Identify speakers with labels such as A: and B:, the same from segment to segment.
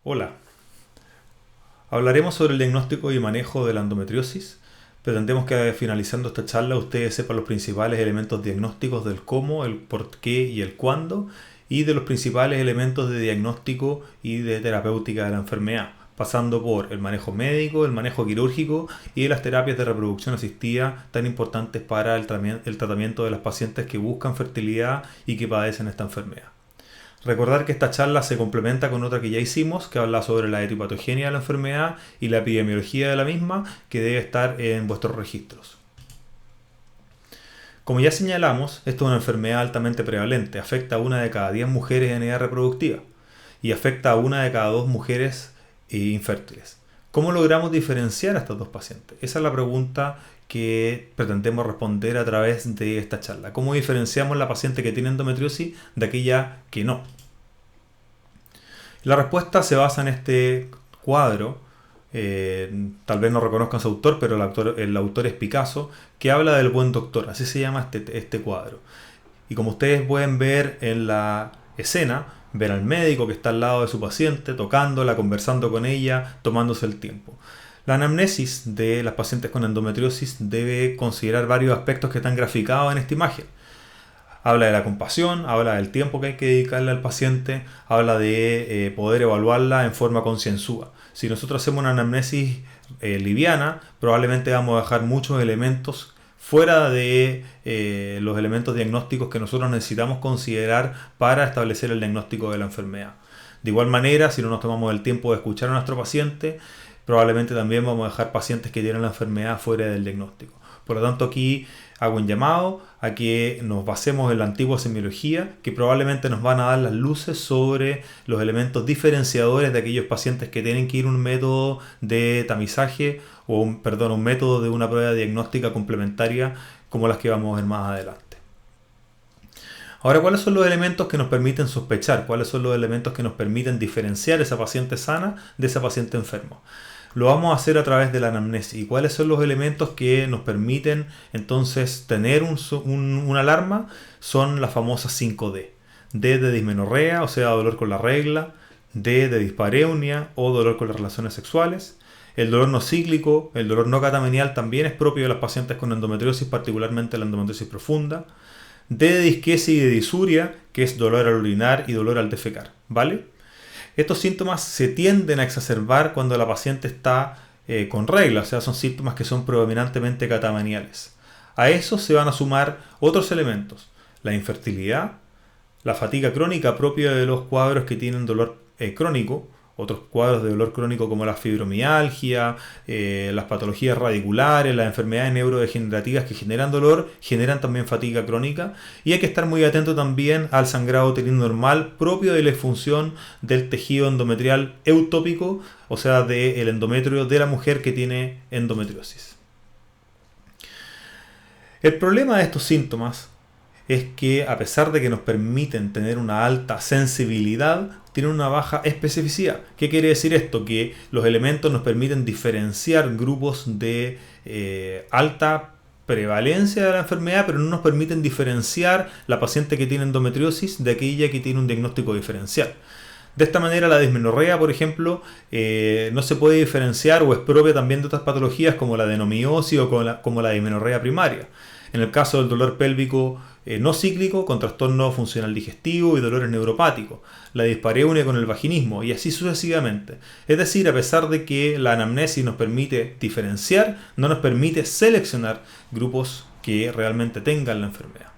A: Hola, hablaremos sobre el diagnóstico y manejo de la endometriosis. Pretendemos que finalizando esta charla ustedes sepan los principales elementos diagnósticos del cómo, el por qué y el cuándo, y de los principales elementos de diagnóstico y de terapéutica de la enfermedad, pasando por el manejo médico, el manejo quirúrgico y de las terapias de reproducción asistida tan importantes para el tratamiento de las pacientes que buscan fertilidad y que padecen esta enfermedad. Recordar que esta charla se complementa con otra que ya hicimos, que habla sobre la etiopatogenia de la enfermedad y la epidemiología de la misma, que debe estar en vuestros registros. Como ya señalamos, esto es una enfermedad altamente prevalente, afecta a 1 de cada 10 mujeres en edad reproductiva y afecta a 1 de cada 2 mujeres infértiles. ¿Cómo logramos diferenciar a estos dos pacientes? Esa es la pregunta que pretendemos responder a través de esta charla. ¿Cómo diferenciamos la paciente que tiene endometriosis de aquella que no? La respuesta se basa en este cuadro, tal vez no reconozcan su autor, pero el autor es Picasso, que habla del buen doctor, así se llama este cuadro. Y como ustedes pueden ver en la escena, ver al médico que está al lado de su paciente, tocándola, conversando con ella, tomándose el tiempo. La anamnesis de las pacientes con endometriosis debe considerar varios aspectos que están graficados en esta imagen. Habla de la compasión, habla del tiempo que hay que dedicarle al paciente, habla de poder evaluarla en forma concienzuda. Si nosotros hacemos una anamnesis liviana, probablemente vamos a dejar muchos elementos fuera de los elementos diagnósticos que nosotros necesitamos considerar para establecer el diagnóstico de la enfermedad. De igual manera, si no nos tomamos el tiempo de escuchar a nuestro paciente, probablemente también vamos a dejar pacientes que tienen la enfermedad fuera del diagnóstico. Por lo tanto, aquí hago un llamado a que nos basemos en la antigua semiología, que probablemente nos van a dar las luces sobre los elementos diferenciadores de aquellos pacientes que tienen que ir a un método de tamizaje o un método de una prueba diagnóstica complementaria como las que vamos a ver más adelante. Ahora, ¿cuáles son los elementos que nos permiten sospechar? ¿Cuáles son los elementos que nos permiten diferenciar esa paciente sana de esa paciente enferma? Lo vamos a hacer a través de la anamnesis. ¿Y cuáles son los elementos que nos permiten entonces tener una alarma? Son las famosas 5D. D de dismenorrea, o sea, dolor con la regla. D de dispareunia o dolor con las relaciones sexuales. El dolor no cíclico, el dolor no catamenial también es propio de las pacientes con endometriosis, particularmente la endometriosis profunda. D de disquesia y de disuria, que es dolor al orinar y dolor al defecar, ¿vale? Estos síntomas se tienden a exacerbar cuando la paciente está con regla, o sea, son síntomas que son predominantemente catameniales. A eso se van a sumar otros elementos, la infertilidad, la fatiga crónica propia de los cuadros que tienen dolor crónico, otros cuadros de dolor crónico como la fibromialgia, las patologías radiculares, las enfermedades neurodegenerativas que generan dolor, generan también fatiga crónica. Y hay que estar muy atento también al sangrado uterino normal propio de la disfunción del tejido endometrial eutópico, o sea, del endometrio de la mujer que tiene endometriosis. El problema de estos síntomas es que a pesar de que nos permiten tener una alta sensibilidad, tienen una baja especificidad. ¿Qué quiere decir esto? Que los elementos nos permiten diferenciar grupos de alta prevalencia de la enfermedad, pero no nos permiten diferenciar la paciente que tiene endometriosis de aquella que tiene un diagnóstico diferencial. De esta manera, la dismenorrea, por ejemplo, no se puede diferenciar o es propia también de otras patologías como la adenomiosis o como la dismenorrea primaria. En el caso del dolor pélvico no cíclico, con trastorno funcional digestivo y dolores neuropáticos, la dispareunia con el vaginismo y así sucesivamente. Es decir, a pesar de que la anamnesis nos permite diferenciar, no nos permite seleccionar grupos que realmente tengan la enfermedad.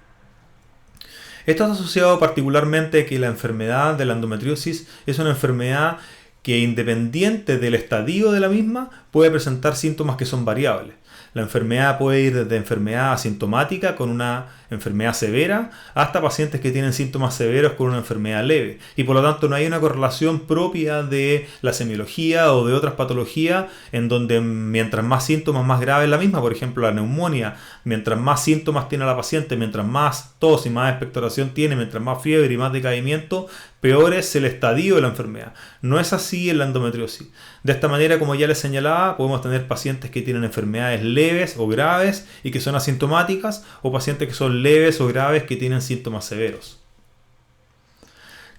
A: Esto está asociado particularmente a que la enfermedad de la endometriosis es una enfermedad que, independiente del estadio de la misma, puede presentar síntomas que son variables. La enfermedad puede ir desde enfermedad asintomática con una enfermedad severa hasta pacientes que tienen síntomas severos con una enfermedad leve. Y por lo tanto no hay una correlación propia de la semiología o de otras patologías en donde mientras más síntomas más graves la misma, por ejemplo la neumonía, mientras más síntomas tiene la paciente, mientras más tos y más expectoración tiene, mientras más fiebre y más decaimiento, peor es el estadio de la enfermedad. No es así en la endometriosis. De esta manera, como ya les señalaba, podemos tener pacientes que tienen enfermedades leves o graves y que son asintomáticas, o pacientes que son leves o graves que tienen síntomas severos.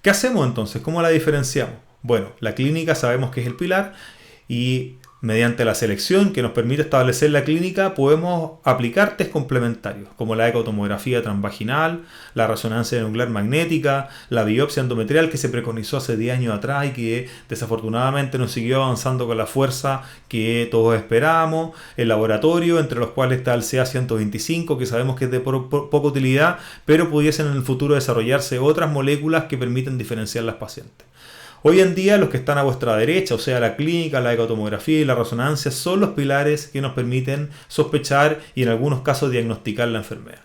A: ¿Qué hacemos entonces? ¿Cómo la diferenciamos? Bueno, la clínica sabemos que es el pilar y mediante la selección que nos permite establecer la clínica podemos aplicar test complementarios como la ecotomografía transvaginal, la resonancia nuclear magnética, la biopsia endometrial que se preconizó hace 10 años atrás y que desafortunadamente no siguió avanzando con la fuerza que todos esperábamos, el laboratorio entre los cuales está el CA125 que sabemos que es de poca utilidad pero pudiesen en el futuro desarrollarse otras moléculas que permiten diferenciar las pacientes. Hoy en día los que están a vuestra derecha, o sea la clínica, la ecotomografía y la resonancia, son los pilares que nos permiten sospechar y en algunos casos diagnosticar la enfermedad.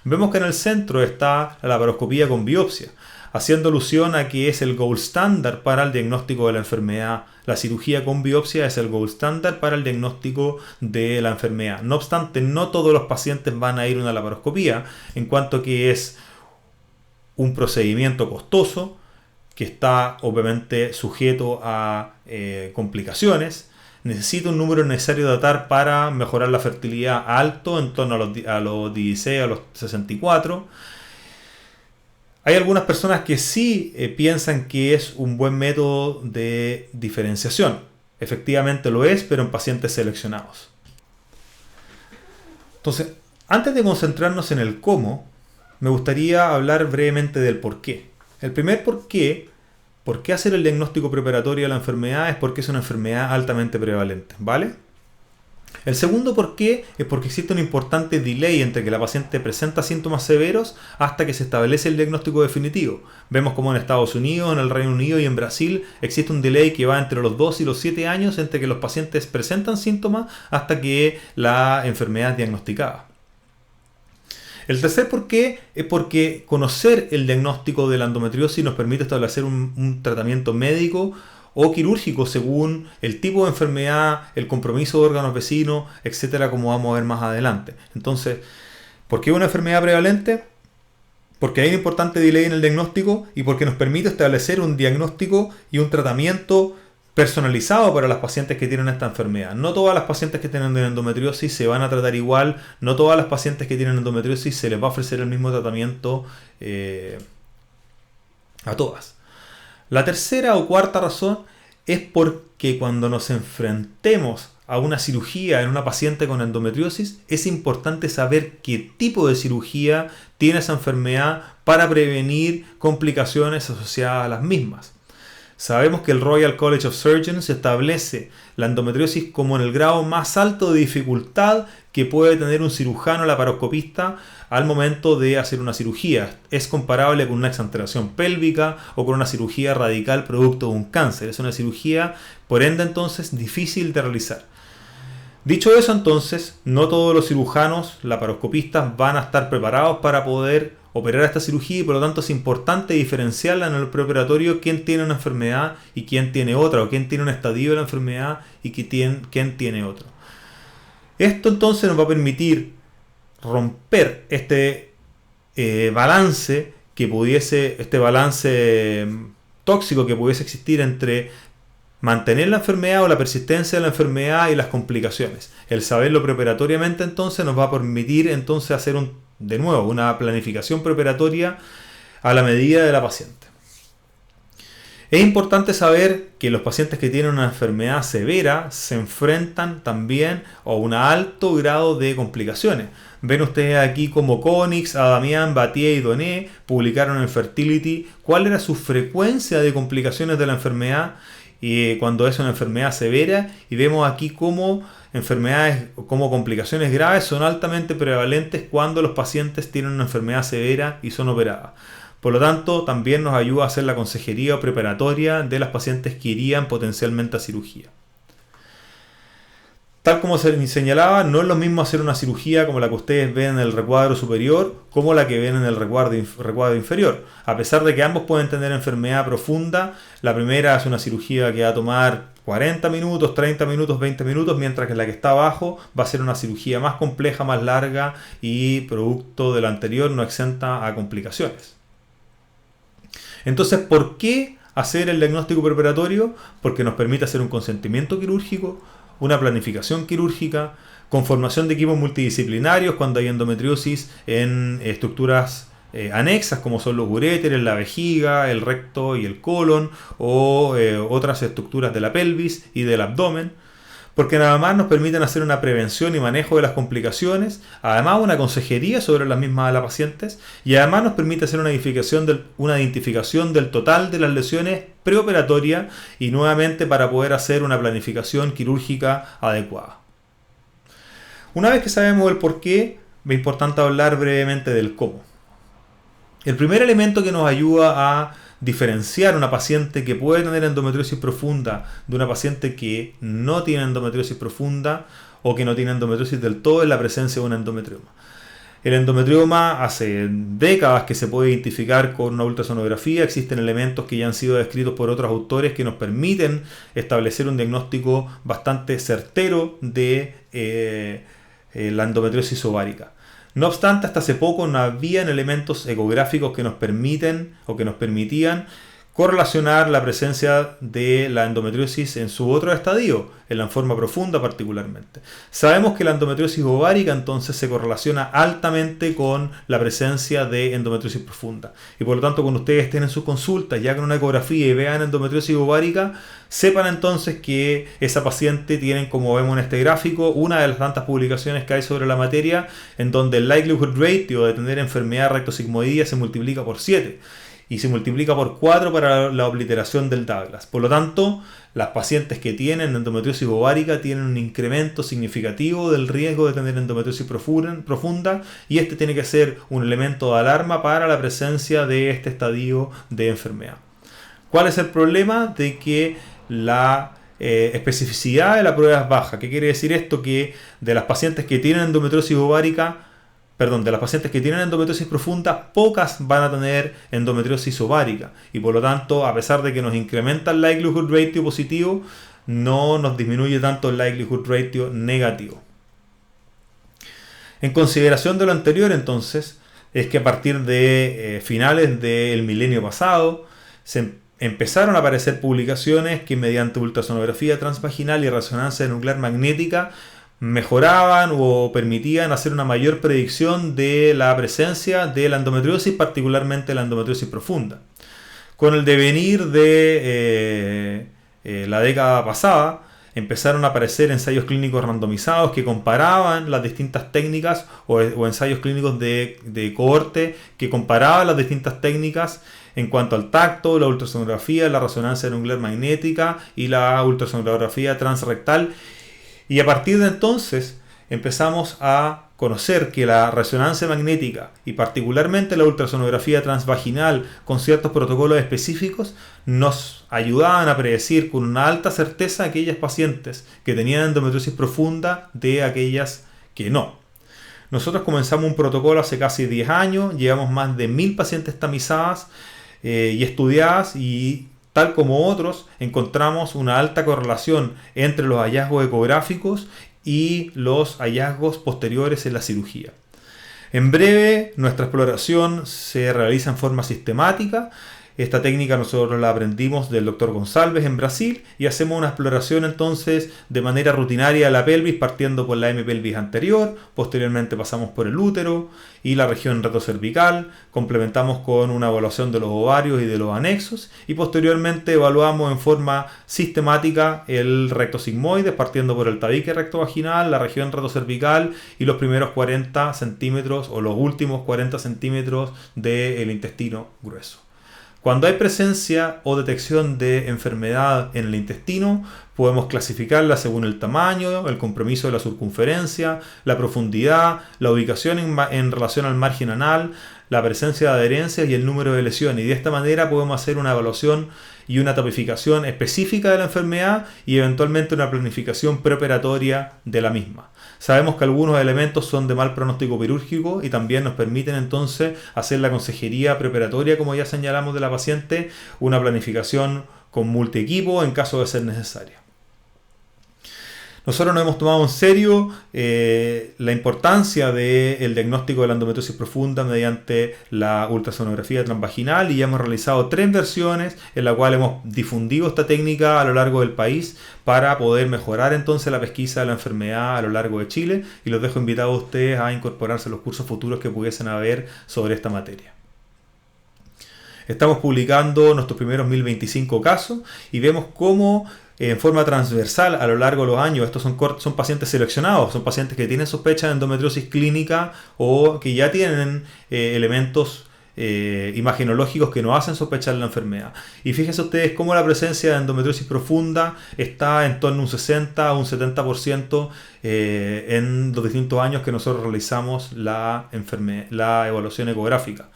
A: Vemos que en el centro está la laparoscopía con biopsia, haciendo alusión a que es el gold standard para el diagnóstico de la enfermedad. La cirugía con biopsia es el gold standard para el diagnóstico de la enfermedad. No obstante, no todos los pacientes van a ir a una laparoscopía, en cuanto que es un procedimiento costoso, que está obviamente sujeto a complicaciones, necesita un número necesario de atar para mejorar la fertilidad alto, en torno a los 16, a los 64. Hay algunas personas que sí piensan que es un buen método de diferenciación. Efectivamente lo es, pero en pacientes seleccionados. Entonces, antes de concentrarnos en el cómo, me gustaría hablar brevemente del por qué. El primer por qué hacer el diagnóstico preparatorio de la enfermedad es porque es una enfermedad altamente prevalente, ¿vale? El segundo por qué es porque existe un importante delay entre que la paciente presenta síntomas severos hasta que se establece el diagnóstico definitivo. Vemos como en Estados Unidos, en el Reino Unido y en Brasil existe un delay que va entre los 2 y los 7 años entre que los pacientes presentan síntomas hasta que la enfermedad es diagnosticada. El tercer por qué es porque conocer el diagnóstico de la endometriosis nos permite establecer un tratamiento médico o quirúrgico según el tipo de enfermedad, el compromiso de órganos vecinos, etcétera, como vamos a ver más adelante. Entonces, ¿por qué una enfermedad prevalente? Porque hay un importante delay en el diagnóstico y porque nos permite establecer un diagnóstico y un tratamiento personalizado para las pacientes que tienen esta enfermedad. No todas las pacientes que tienen endometriosis se van a tratar igual, no todas las pacientes que tienen endometriosis se les va a ofrecer el mismo tratamiento a todas. La tercera o cuarta razón es porque cuando nos enfrentemos a una cirugía en una paciente con endometriosis, es importante saber qué tipo de cirugía tiene esa enfermedad para prevenir complicaciones asociadas a las mismas. Sabemos que el Royal College of Surgeons establece la endometriosis como en el grado más alto de dificultad que puede tener un cirujano laparoscopista al momento de hacer una cirugía. Es comparable con una exanteración pélvica o con una cirugía radical producto de un cáncer. Es una cirugía, por ende, entonces, difícil de realizar. Dicho eso, entonces, no todos los cirujanos laparoscopistas van a estar preparados para poder operar esta cirugía y por lo tanto es importante diferenciarla en el preoperatorio quién tiene una enfermedad y quién tiene otra, o quién tiene un estadio de la enfermedad y quién tiene otro. Esto entonces nos va a permitir romper este balance tóxico que pudiese existir entre mantener la enfermedad o la persistencia de la enfermedad y las complicaciones. El saberlo preoperatoriamente entonces nos va a permitir entonces hacer una planificación preoperatoria a la medida de la paciente. Es importante saber que los pacientes que tienen una enfermedad severa se enfrentan también a un alto grado de complicaciones. Ven ustedes aquí como Konix, Adamian, Battier y Doné publicaron en Fertility cuál era su frecuencia de complicaciones de la enfermedad cuando es una enfermedad severa, y vemos aquí cómo complicaciones graves son altamente prevalentes cuando los pacientes tienen una enfermedad severa y son operadas. Por lo tanto, también nos ayuda a hacer la consejería preparatoria de las pacientes que irían potencialmente a cirugía. Tal como se señalaba, no es lo mismo hacer una cirugía como la que ustedes ven en el recuadro superior como la que ven en el recuadro inferior. A pesar de que ambos pueden tener enfermedad profunda, la primera es una cirugía que va a tomar 40 minutos, 30 minutos, 20 minutos, mientras que la que está abajo va a ser una cirugía más compleja, más larga y producto de la anterior no exenta a complicaciones. Entonces, ¿por qué hacer el diagnóstico preoperatorio? Porque nos permite hacer un consentimiento quirúrgico, una planificación quirúrgica, conformación de equipos multidisciplinarios cuando hay endometriosis en estructuras anexas como son los uréteres, la vejiga, el recto y el colon o otras estructuras de la pelvis y del abdomen, porque nada más nos permiten hacer una prevención y manejo de las complicaciones, además una consejería sobre las mismas de las pacientes y además nos permite hacer una identificación del total de las lesiones preoperatoria y nuevamente para poder hacer una planificación quirúrgica adecuada. Una vez que sabemos el por qué, es importante hablar brevemente del cómo. El primer elemento que nos ayuda a diferenciar una paciente que puede tener endometriosis profunda de una paciente que no tiene endometriosis profunda o que no tiene endometriosis del todo es la presencia de un endometrioma. El endometrioma hace décadas que se puede identificar con una ultrasonografía. Existen elementos que ya han sido descritos por otros autores que nos permiten establecer un diagnóstico bastante certero de la endometriosis ovárica. No obstante, hasta hace poco no habían elementos ecográficos que nos permiten o que nos permitían correlacionar la presencia de la endometriosis en su otro estadio, en la forma profunda particularmente. Sabemos que la endometriosis ovárica entonces se correlaciona altamente con la presencia de endometriosis profunda. Y por lo tanto, cuando ustedes estén en sus consultas, ya con una ecografía y vean endometriosis ovárica, sepan entonces que esa paciente tiene, como vemos en este gráfico, una de las tantas publicaciones que hay sobre la materia, en donde el likelihood ratio de tener enfermedad rectosigmoidea se multiplica por 7. Y se multiplica por 4 para la obliteración del Douglas. Por lo tanto, las pacientes que tienen endometriosis ovárica tienen un incremento significativo del riesgo de tener endometriosis profunda y este tiene que ser un elemento de alarma para la presencia de este estadio de enfermedad. ¿Cuál es el problema? De que la especificidad de la prueba es baja. ¿Qué quiere decir esto? Que de las pacientes que tienen endometriosis ovárica, de las pacientes que tienen endometriosis profunda, pocas van a tener endometriosis ovárica y por lo tanto, a pesar de que nos incrementa el likelihood ratio positivo, no nos disminuye tanto el likelihood ratio negativo. En consideración de lo anterior, entonces, es que a partir de finales del milenio pasado se empezaron a aparecer publicaciones que mediante ultrasonografía transvaginal y resonancia nuclear magnética mejoraban o permitían hacer una mayor predicción de la presencia de la endometriosis, particularmente la endometriosis profunda. Con el devenir de la década pasada, empezaron a aparecer ensayos clínicos randomizados que comparaban las distintas técnicas o ensayos clínicos de cohorte que comparaban las distintas técnicas en cuanto al tacto, la ultrasonografía, la resonancia nuclear magnética y la ultrasonografía transrectal. Y a partir de entonces empezamos a conocer que la resonancia magnética y particularmente la ultrasonografía transvaginal con ciertos protocolos específicos nos ayudaban a predecir con una alta certeza aquellas pacientes que tenían endometriosis profunda de aquellas que no. Nosotros comenzamos un protocolo hace casi 10 años, llevamos más de 1000 pacientes tamizadas y estudiadas y tal como otros, encontramos una alta correlación entre los hallazgos ecográficos y los hallazgos posteriores en la cirugía. En breve, nuestra exploración se realiza en forma sistemática. Esta técnica nosotros la aprendimos del Dr. González en Brasil y hacemos una exploración entonces de manera rutinaria de la pelvis partiendo por la M-pelvis anterior, posteriormente pasamos por el útero y la región retrocervical, complementamos con una evaluación de los ovarios y de los anexos y posteriormente evaluamos en forma sistemática el recto sigmoide partiendo por el tabique rectovaginal, la región retrocervical y los primeros 40 centímetros o los últimos 40 centímetros del intestino grueso. Cuando hay presencia o detección de enfermedad en el intestino, podemos clasificarla según el tamaño, el compromiso de la circunferencia, la profundidad, la ubicación en relación al margen anal, la presencia de adherencias y el número de lesiones. Y de esta manera podemos hacer una evaluación y una tipificación específica de la enfermedad y eventualmente una planificación preoperatoria de la misma. Sabemos que algunos elementos son de mal pronóstico quirúrgico y también nos permiten entonces hacer la consejería preoperatoria, como ya señalamos de la paciente, una planificación con multiequipo en caso de ser necesaria. Nosotros nos hemos tomado en serio la importancia del diagnóstico de la endometriosis profunda mediante la ultrasonografía transvaginal y ya hemos realizado 3 versiones en la cual hemos difundido esta técnica a lo largo del país para poder mejorar entonces la pesquisa de la enfermedad a lo largo de Chile y los dejo invitados a ustedes a incorporarse a los cursos futuros que pudiesen haber sobre esta materia. Estamos publicando nuestros primeros 1025 casos y vemos cómo en forma transversal a lo largo de los años, estos son pacientes seleccionados, son pacientes que tienen sospecha de endometriosis clínica o que ya tienen elementos imagenológicos que nos hacen sospechar la enfermedad. Y fíjense ustedes cómo la presencia de endometriosis profunda está en torno a un 60 a un 70% en los distintos años que nosotros realizamos la evaluación ecográfica.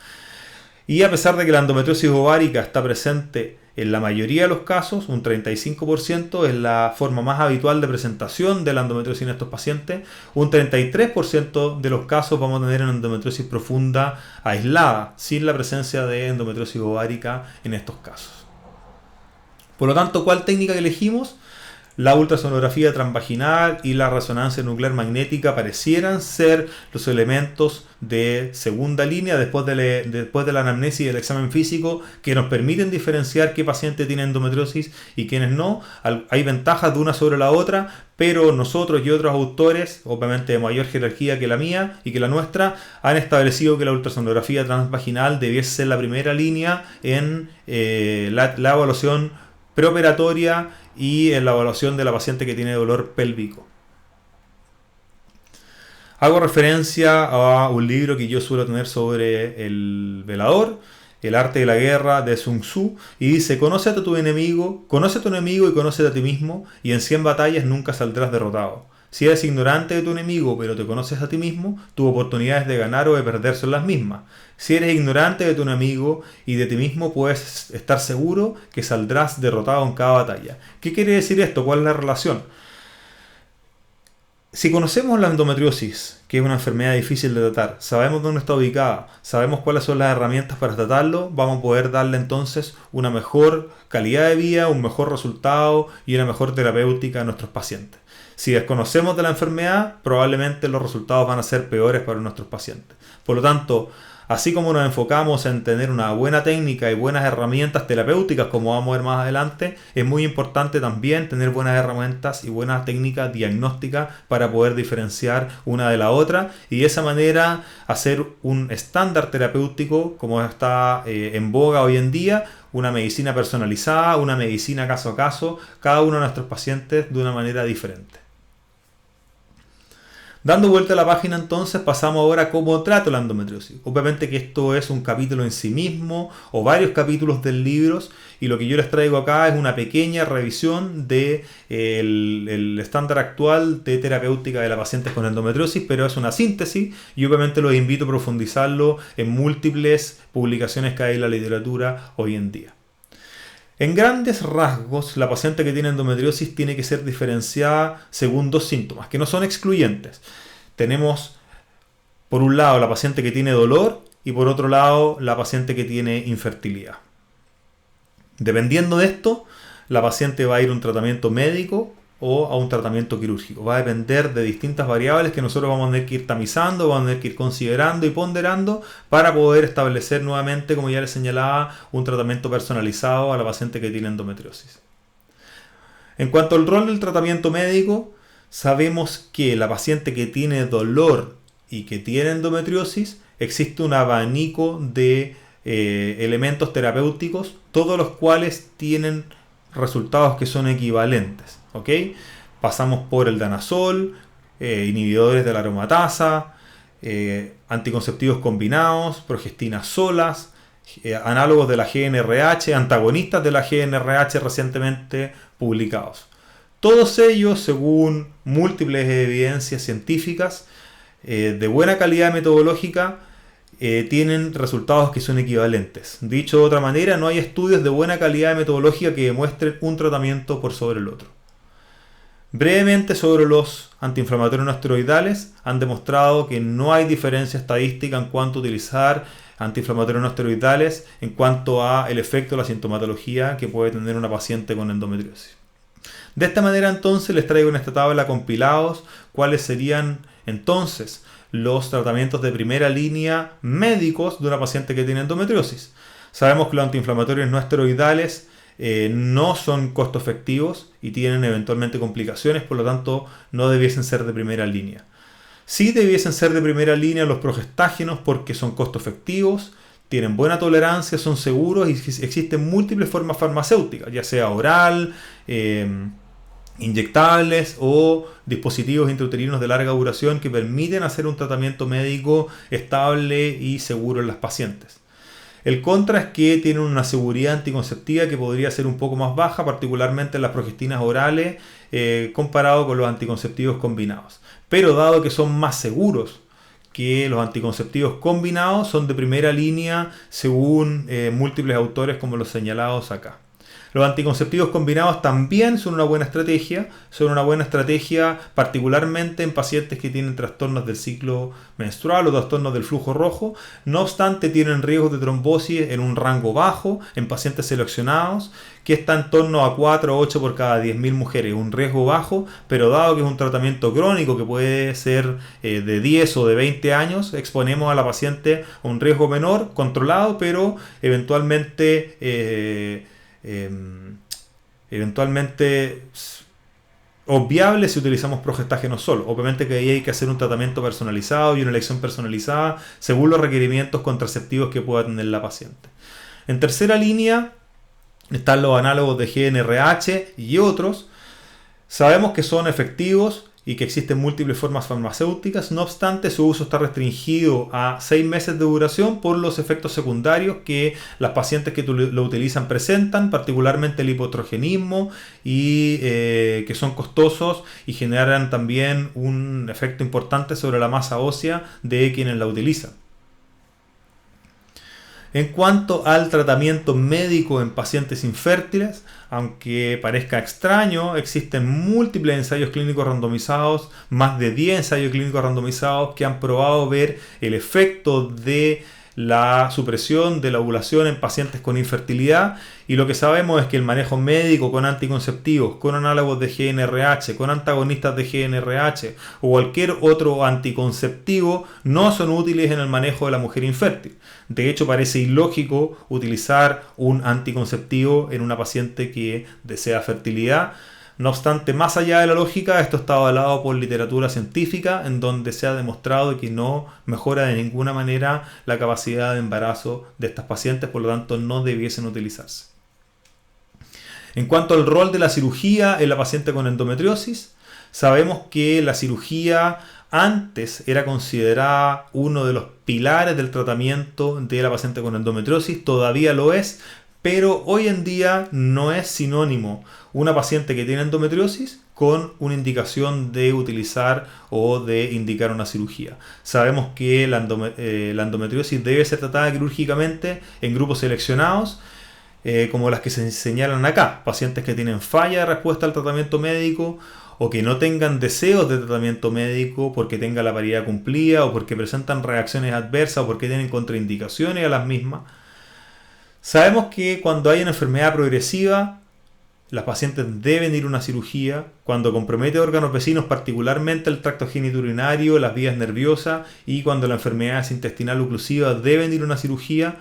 A: Y a pesar de que la endometriosis ovárica está presente en la mayoría de los casos, un 35% es la forma más habitual de presentación de la endometriosis en estos pacientes, un 33% de los casos vamos a tener una endometriosis profunda aislada, sin la presencia de endometriosis ovárica en estos casos. Por lo tanto, ¿cuál técnica que elegimos? La ultrasonografía transvaginal y la resonancia nuclear magnética parecieran ser los elementos de segunda línea después de la anamnesis y del examen físico que nos permiten diferenciar qué paciente tiene endometriosis y quiénes no. Hay ventajas de una sobre la otra, pero nosotros y otros autores, obviamente de mayor jerarquía que la mía y que la nuestra, han establecido que la ultrasonografía transvaginal debiese ser la primera línea en la evaluación preoperatoria y en la evaluación de la paciente que tiene dolor pélvico. Hago referencia a un libro que yo suelo tener sobre el velador, El arte de la guerra, de Sun Tzu, y dice: conoce a tu enemigo y conócete a ti mismo, y en 100 batallas nunca saldrás derrotado. Si eres ignorante de tu enemigo pero te conoces a ti mismo, tus oportunidades de ganar o de perder son las mismas. Si eres ignorante de tu enemigo y de ti mismo, puedes estar seguro que saldrás derrotado en cada batalla. ¿Qué quiere decir esto? ¿Cuál es la relación? Si conocemos la endometriosis, que es una enfermedad difícil de tratar, sabemos dónde está ubicada, sabemos cuáles son las herramientas para tratarlo, vamos a poder darle entonces una mejor calidad de vida, un mejor resultado y una mejor terapéutica a nuestros pacientes. Si desconocemos de la enfermedad, probablemente los resultados van a ser peores para nuestros pacientes. Por lo tanto, así como nos enfocamos en tener una buena técnica y buenas herramientas terapéuticas, como vamos a ver más adelante, es muy importante también tener buenas herramientas y buenas técnicas diagnósticas para poder diferenciar una de la otra y de esa manera hacer un estándar terapéutico como está en boga hoy en día, una medicina personalizada, una medicina caso a caso, cada uno de nuestros pacientes de una manera diferente. Dando vuelta a la página, entonces pasamos ahora a cómo trato la endometriosis. Obviamente que esto es un capítulo en sí mismo o varios capítulos del libro, y lo que yo les traigo acá es una pequeña revisión del estándar actual de terapéutica de la paciente con endometriosis, pero es una síntesis y obviamente los invito a profundizarlo en múltiples publicaciones que hay en la literatura hoy en día. En grandes rasgos, la paciente que tiene endometriosis tiene que ser diferenciada según dos síntomas, que no son excluyentes. Tenemos, por un lado, la paciente que tiene dolor y por otro lado, la paciente que tiene infertilidad. Dependiendo de esto, la paciente va a ir a un tratamiento médico o a un tratamiento quirúrgico. Va a depender de distintas variables que nosotros vamos a tener que ir tamizando, vamos a tener que ir considerando y ponderando para poder establecer nuevamente, como ya les señalaba, un tratamiento personalizado a la paciente que tiene endometriosis. En cuanto al rol del tratamiento médico, sabemos que la paciente que tiene dolor y que tiene endometriosis, existe un abanico de elementos terapéuticos, todos los cuales tienen resultados que son equivalentes. ¿Ok? Pasamos por el danazol, inhibidores de la aromatasa, anticonceptivos combinados, progestinas solas, análogos de la GnRH, antagonistas de la GnRH recientemente publicados. Todos ellos, según múltiples evidencias científicas de buena calidad metodológica, tienen resultados que son equivalentes. Dicho de otra manera, no hay estudios de buena calidad metodológica que demuestren un tratamiento por sobre el otro. Brevemente sobre los antiinflamatorios no esteroidales, han demostrado que no hay diferencia estadística en cuanto a utilizar antiinflamatorios no esteroidales en cuanto a el efecto de la sintomatología que puede tener una paciente con endometriosis. De esta manera entonces les traigo en esta tabla compilados cuáles serían entonces los tratamientos de primera línea médicos de una paciente que tiene endometriosis. Sabemos que los antiinflamatorios no esteroidales no son costo efectivos y tienen eventualmente complicaciones, por lo tanto no debiesen ser de primera línea. Sí debiesen ser de primera línea los progestágenos porque son costo efectivos, tienen buena tolerancia, son seguros y existen múltiples formas farmacéuticas, ya sea oral, inyectables o dispositivos intrauterinos de larga duración que permiten hacer un tratamiento médico estable y seguro en las pacientes. El contra es que tienen una seguridad anticonceptiva que podría ser un poco más baja, particularmente en las progestinas orales, comparado con los anticonceptivos combinados. Pero dado que son más seguros que los anticonceptivos combinados, son de primera línea según múltiples autores como los señalados acá. Los anticonceptivos combinados también son una buena estrategia particularmente en pacientes que tienen trastornos del ciclo menstrual o trastornos del flujo rojo. No obstante, tienen riesgos de trombosis en un rango bajo en pacientes seleccionados, que está en torno a 4 o 8 por cada 10.000 mujeres, un riesgo bajo, pero dado que es un tratamiento crónico que puede ser de 10 o de 20 años, exponemos a la paciente a un riesgo menor, controlado, pero eventualmente obviable si utilizamos progestágeno solo. Obviamente que ahí hay que hacer un tratamiento personalizado y una elección personalizada según los requerimientos contraceptivos que pueda tener la paciente. En tercera línea están los análogos de GnRH y otros. Sabemos que son efectivos y que existen múltiples formas farmacéuticas. No obstante, su uso está restringido a 6 meses de duración por los efectos secundarios que las pacientes que lo utilizan presentan, particularmente el hipoestrogenismo, y que son costosos y generan también un efecto importante sobre la masa ósea de quienes la utilizan. En cuanto al tratamiento médico en pacientes infértiles, aunque parezca extraño, existen múltiples ensayos clínicos randomizados, más de 10 ensayos clínicos randomizados que han probado ver el efecto de la supresión de la ovulación en pacientes con infertilidad, y lo que sabemos es que el manejo médico con anticonceptivos, con análogos de GnRH, con antagonistas de GnRH o cualquier otro anticonceptivo no son útiles en el manejo de la mujer infértil. De hecho, parece ilógico utilizar un anticonceptivo en una paciente que desea fertilidad. No obstante, más allá de la lógica, esto está avalado por literatura científica en donde se ha demostrado que no mejora de ninguna manera la capacidad de embarazo de estas pacientes, por lo tanto no debiesen utilizarse. En cuanto al rol de la cirugía en la paciente con endometriosis, sabemos que la cirugía antes era considerada uno de los pilares del tratamiento de la paciente con endometriosis, todavía lo es, pero hoy en día no es sinónimo una paciente que tiene endometriosis con una indicación de utilizar o de indicar una cirugía. Sabemos que la endometriosis debe ser tratada quirúrgicamente en grupos seleccionados, como las que se señalan acá, pacientes que tienen falla de respuesta al tratamiento médico o que no tengan deseos de tratamiento médico porque tengan la paridad cumplida o porque presentan reacciones adversas o porque tienen contraindicaciones a las mismas. Sabemos que cuando hay una enfermedad progresiva, las pacientes deben ir a una cirugía. Cuando compromete órganos vecinos, particularmente el tracto genitourinario, las vías nerviosas, y cuando la enfermedad es intestinal oclusiva, deben ir a una cirugía.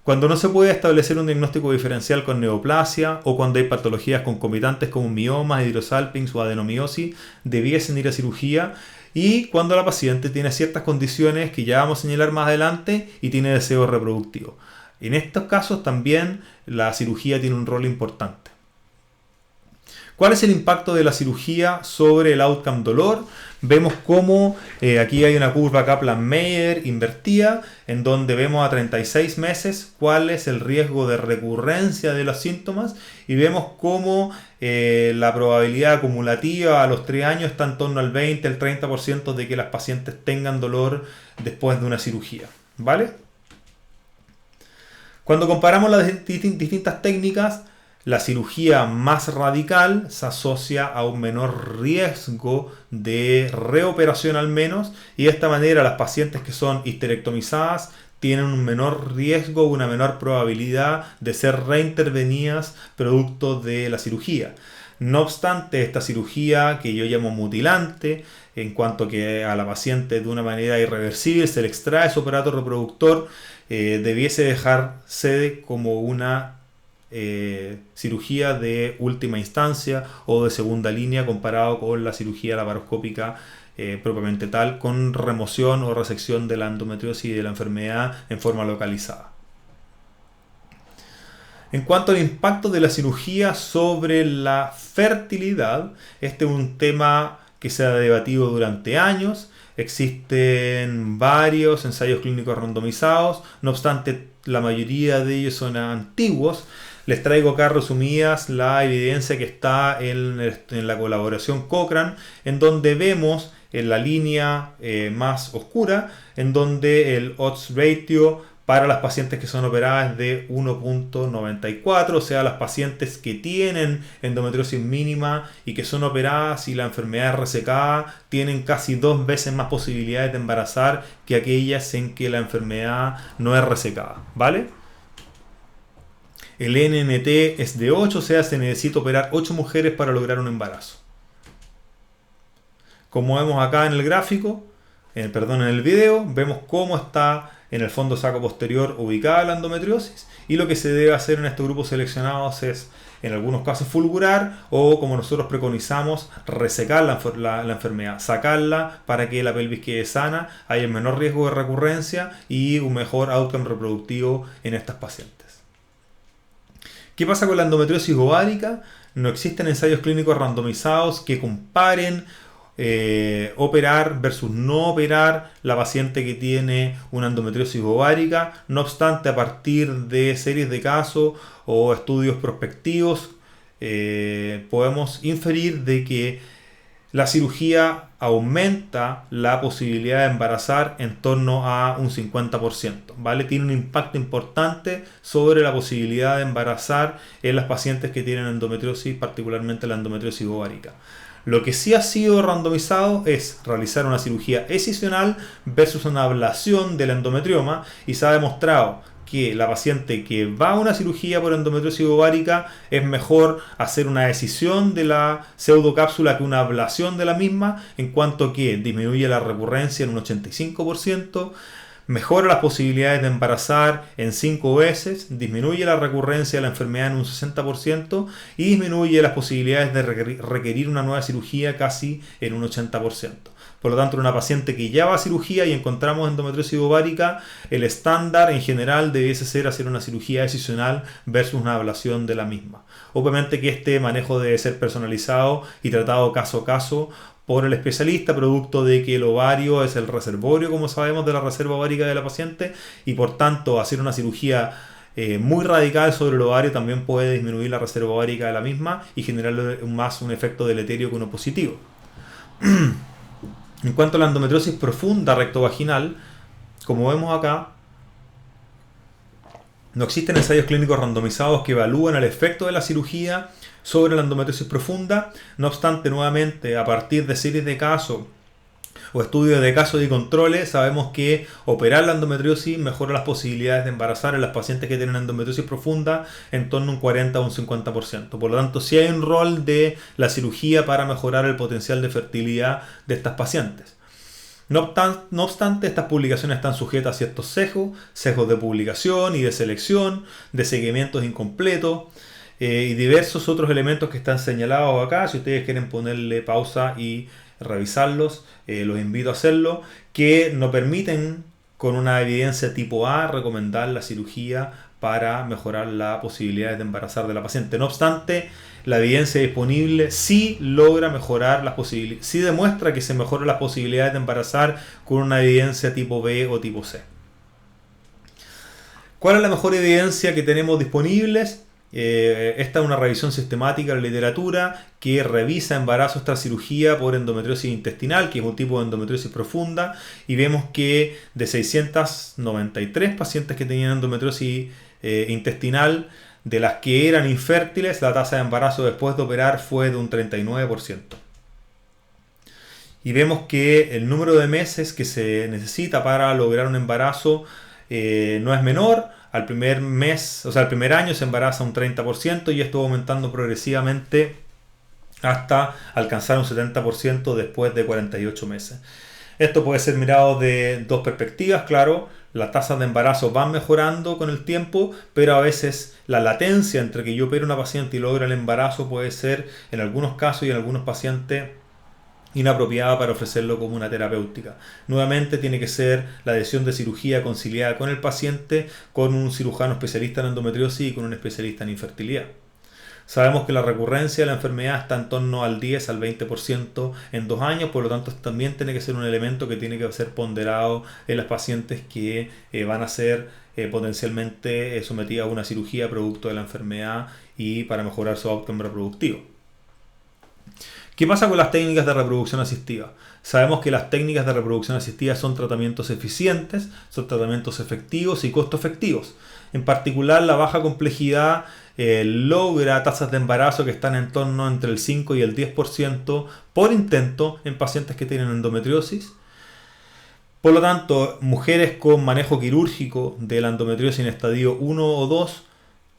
A: Cuando no se puede establecer un diagnóstico diferencial con neoplasia o cuando hay patologías concomitantes como miomas, hidrosalpinx o adenomiosis, debiesen ir a cirugía. Y cuando la paciente tiene ciertas condiciones que ya vamos a señalar más adelante y tiene deseo reproductivo. En estos casos también la cirugía tiene un rol importante. ¿Cuál es el impacto de la cirugía sobre el outcome dolor? Vemos cómo aquí hay una curva Kaplan-Meier invertida, en donde vemos a 36 meses cuál es el riesgo de recurrencia de los síntomas, y vemos cómo la probabilidad acumulativa a los 3 años está en torno al 20, el 30% de que las pacientes tengan dolor después de una cirugía. ¿Vale? Cuando comparamos las distintas técnicas, la cirugía más radical se asocia a un menor riesgo de reoperación al menos, y de esta manera las pacientes que son histerectomizadas tienen un menor riesgo, una menor probabilidad de ser reintervenidas producto de la cirugía. No obstante, esta cirugía que yo llamo mutilante, en cuanto que a la paciente de una manera irreversible se le extrae su aparato reproductor, debiese dejarse como una cirugía de última instancia o de segunda línea comparado con la cirugía laparoscópica propiamente tal, con remoción o resección de la endometriosis y de la enfermedad en forma localizada. En cuanto al impacto de la cirugía sobre la fertilidad, este es un tema que se ha debatido durante años. Existen varios ensayos clínicos randomizados, no obstante la mayoría de ellos son antiguos. Les traigo acá resumidas la evidencia que está en la colaboración Cochrane, en donde vemos en la línea más oscura, en donde el odds ratio para las pacientes que son operadas es de 1.94, o sea, las pacientes que tienen endometriosis mínima y que son operadas y la enfermedad es resecada tienen casi 2 veces más posibilidades de embarazar que aquellas en que la enfermedad no es resecada, ¿vale? El NNT es de 8, o sea, se necesita operar 8 mujeres para lograr un embarazo. Como vemos acá en el gráfico, en el video, vemos cómo está en el fondo saco posterior ubicada la endometriosis, y lo que se debe hacer en estos grupos seleccionados es, en algunos casos, fulgurar o, como nosotros preconizamos, resecar la enfermedad, sacarla para que la pelvis quede sana, haya menor riesgo de recurrencia y un mejor outcome reproductivo en estas pacientes. ¿Qué pasa con la endometriosis ovárica? No existen ensayos clínicos randomizados que comparen operar versus no operar la paciente que tiene una endometriosis ovárica. No obstante, a partir de series de casos o estudios prospectivos, podemos inferir de que la cirugía aumenta la posibilidad de embarazar en torno a un 50%, ¿vale? Tiene un impacto importante sobre la posibilidad de embarazar en las pacientes que tienen endometriosis, particularmente la endometriosis ovárica. Lo que sí ha sido randomizado es realizar una cirugía excisional versus una ablación del endometrioma, y se ha demostrado que la paciente que va a una cirugía por endometriosis ovárica es mejor hacer una excisión de la pseudocápsula que una ablación de la misma, en cuanto que disminuye la recurrencia en un 85%, mejora las posibilidades de embarazar en 5 veces, disminuye la recurrencia de la enfermedad en un 60% y disminuye las posibilidades de requerir una nueva cirugía casi en un 80%. Por lo tanto, en una paciente que ya va a cirugía y encontramos endometriosis ovárica, el estándar en general debiese ser hacer una cirugía excisional versus una ablación de la misma. Obviamente que este manejo debe ser personalizado y tratado caso a caso por el especialista, producto de que el ovario es el reservorio, como sabemos, de la reserva ovárica de la paciente, y por tanto hacer una cirugía muy radical sobre el ovario también puede disminuir la reserva ovárica de la misma y generarle más un efecto deleterio que uno positivo. En cuanto a la endometriosis profunda rectovaginal, como vemos acá, no existen ensayos clínicos randomizados que evalúan el efecto de la cirugía sobre la endometriosis profunda. No obstante, nuevamente, a partir de series de casos o estudios de casos y controles, sabemos que operar la endometriosis mejora las posibilidades de embarazar en las pacientes que tienen endometriosis profunda en torno a un 40 o un 50%. Por lo tanto, sí hay un rol de la cirugía para mejorar el potencial de fertilidad de estas pacientes. No obstante, estas publicaciones están sujetas a ciertos sesgos de publicación y de selección, de seguimientos incompletos, y diversos otros elementos que están señalados acá. Si ustedes quieren ponerle pausa y revisarlos, los invito a hacerlo, que no permiten con una evidencia tipo A recomendar la cirugía para mejorar las posibilidades de embarazar de la paciente. No obstante, la evidencia disponible sí logra mejorar las posibilidades, sí demuestra que se mejoran las posibilidades de embarazar con una evidencia tipo B o tipo C. ¿Cuál es la mejor evidencia que tenemos disponibles? Esta es una revisión sistemática de la literatura que revisa embarazos tras cirugía por endometriosis intestinal, que es un tipo de endometriosis profunda, y vemos que de 693 pacientes que tenían endometriosis intestinal, de las que eran infértiles, la tasa de embarazo después de operar fue de un 39%. Y vemos que el número de meses que se necesita para lograr un embarazo no es menor. Al primer mes, o sea, al primer año se embaraza un 30% y esto va aumentando progresivamente hasta alcanzar un 70% después de 48 meses. Esto puede ser mirado de dos perspectivas, claro. Las tasas de embarazo van mejorando con el tiempo, pero a veces la latencia entre que yo opero a una paciente y logra el embarazo puede ser, en algunos casos y en algunos pacientes, inapropiada para ofrecerlo como una terapéutica. Nuevamente tiene que ser la decisión de cirugía conciliada con el paciente, con un cirujano especialista en endometriosis y con un especialista en infertilidad. Sabemos que la recurrencia de la enfermedad está en torno al 10 al 20% en 2 años, por lo tanto también tiene que ser un elemento que tiene que ser ponderado en las pacientes que van a ser potencialmente sometidas a una cirugía producto de la enfermedad y para mejorar su outcome reproductivo. ¿Qué pasa con las técnicas de reproducción asistida? Sabemos que las técnicas de reproducción asistida son tratamientos eficientes, son tratamientos efectivos y costo efectivos. En particular, la baja complejidad logra tasas de embarazo que están en torno entre el 5 y el 10% por intento en pacientes que tienen endometriosis. Por lo tanto, mujeres con manejo quirúrgico de la endometriosis en estadio 1 o 2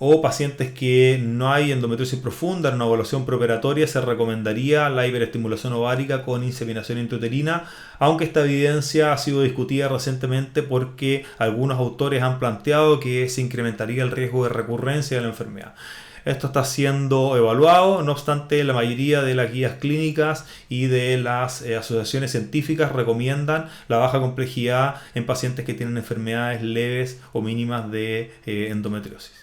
A: o pacientes que no hay endometriosis profunda en una evaluación preoperatoria, se recomendaría la hiperestimulación ovárica con inseminación intrauterina, aunque esta evidencia ha sido discutida recientemente porque algunos autores han planteado que se incrementaría el riesgo de recurrencia de la enfermedad. Esto está siendo evaluado, no obstante la mayoría de las guías clínicas y de las asociaciones científicas recomiendan la baja complejidad en pacientes que tienen enfermedades leves o mínimas de endometriosis.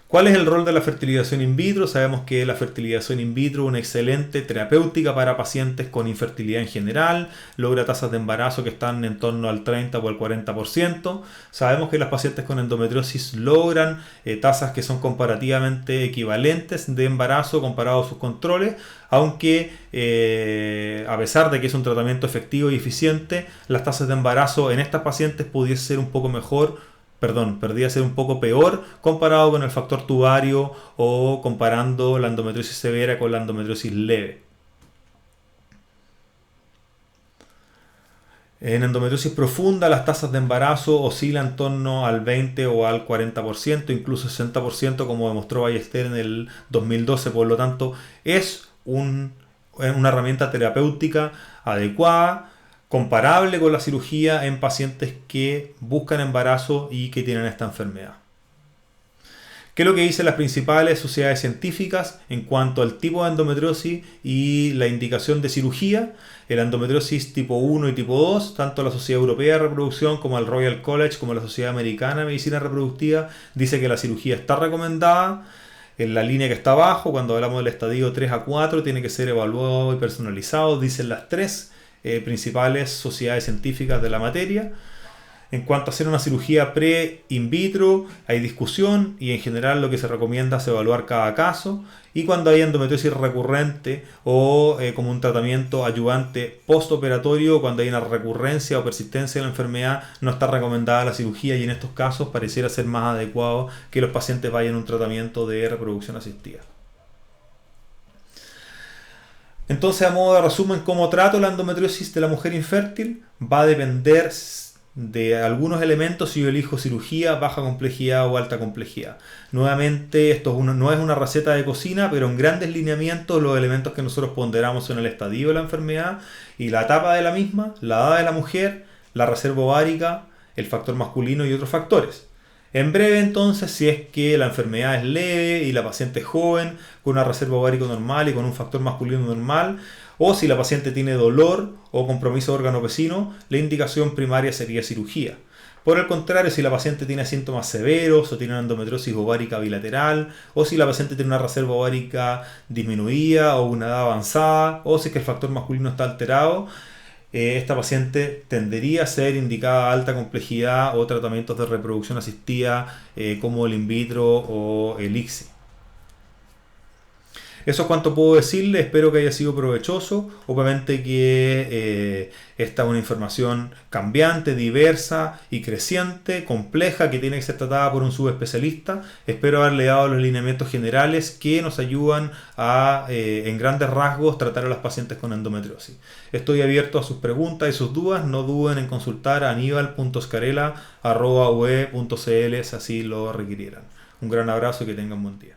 A: ¿Cuál es el rol de la fertilización in vitro? Sabemos que la fertilización in vitro es una excelente terapéutica para pacientes con infertilidad en general, logra tasas de embarazo que están en torno al 30 o al 40%. Sabemos que las pacientes con endometriosis logran tasas que son comparativamente equivalentes de embarazo comparado a sus controles, aunque a pesar de que es un tratamiento efectivo y eficiente, las tasas de embarazo en estas pacientes pudiese ser un poco podría ser un poco peor comparado con el factor tubario o comparando la endometriosis severa con la endometriosis leve. En endometriosis profunda las tasas de embarazo oscilan en torno al 20 o al 40%, incluso 60% como demostró Ballester en el 2012, por lo tanto es una herramienta terapéutica adecuada, comparable con la cirugía en pacientes que buscan embarazo y que tienen esta enfermedad. ¿Qué es lo que dicen las principales sociedades científicas en cuanto al tipo de endometriosis y la indicación de cirugía? El endometriosis tipo 1 y tipo 2, tanto la Sociedad Europea de Reproducción como el Royal College como la Sociedad Americana de Medicina Reproductiva dice que la cirugía está recomendada. En la línea que está abajo, cuando hablamos del estadio 3 a 4, tiene que ser evaluado y personalizado, dicen las tres principales sociedades científicas de la materia. En cuanto a hacer una cirugía pre-in vitro, hay discusión y en general lo que se recomienda es evaluar cada caso. Y cuando hay endometriosis recurrente o como un tratamiento ayudante postoperatorio, cuando hay una recurrencia o persistencia de la enfermedad, no está recomendada la cirugía y en estos casos pareciera ser más adecuado que los pacientes vayan a un tratamiento de reproducción asistida. Entonces, a modo de resumen, ¿cómo trato la endometriosis de la mujer infértil? Va a depender de algunos elementos si yo elijo cirugía, baja complejidad o alta complejidad. Nuevamente, esto no es una receta de cocina, pero en grandes lineamientos los elementos que nosotros ponderamos son el estadio de la enfermedad y la etapa de la misma, la edad de la mujer, la reserva ovárica, el factor masculino y otros factores. En breve, entonces, si es que la enfermedad es leve y la paciente es joven, con una reserva ovárica normal y con un factor masculino normal, o si la paciente tiene dolor o compromiso de órgano vecino, la indicación primaria sería cirugía. Por el contrario, si la paciente tiene síntomas severos o tiene una endometriosis ovárica bilateral, o si la paciente tiene una reserva ovárica disminuida o una edad avanzada, o si es que el factor masculino está alterado, esta paciente tendería a ser indicada a alta complejidad o tratamientos de reproducción asistida como el in vitro o el ICSI. Eso es cuanto puedo decirle, espero que haya sido provechoso. Obviamente que esta es una información cambiante, diversa y creciente, compleja, que tiene que ser tratada por un subespecialista. Espero haberle dado los lineamientos generales que nos ayudan a, en grandes rasgos, tratar a los pacientes con endometriosis. Estoy abierto a sus preguntas y sus dudas. No duden en consultar a aníbal.scarella@ue.cl si así lo requirieran. Un gran abrazo y que tengan buen día.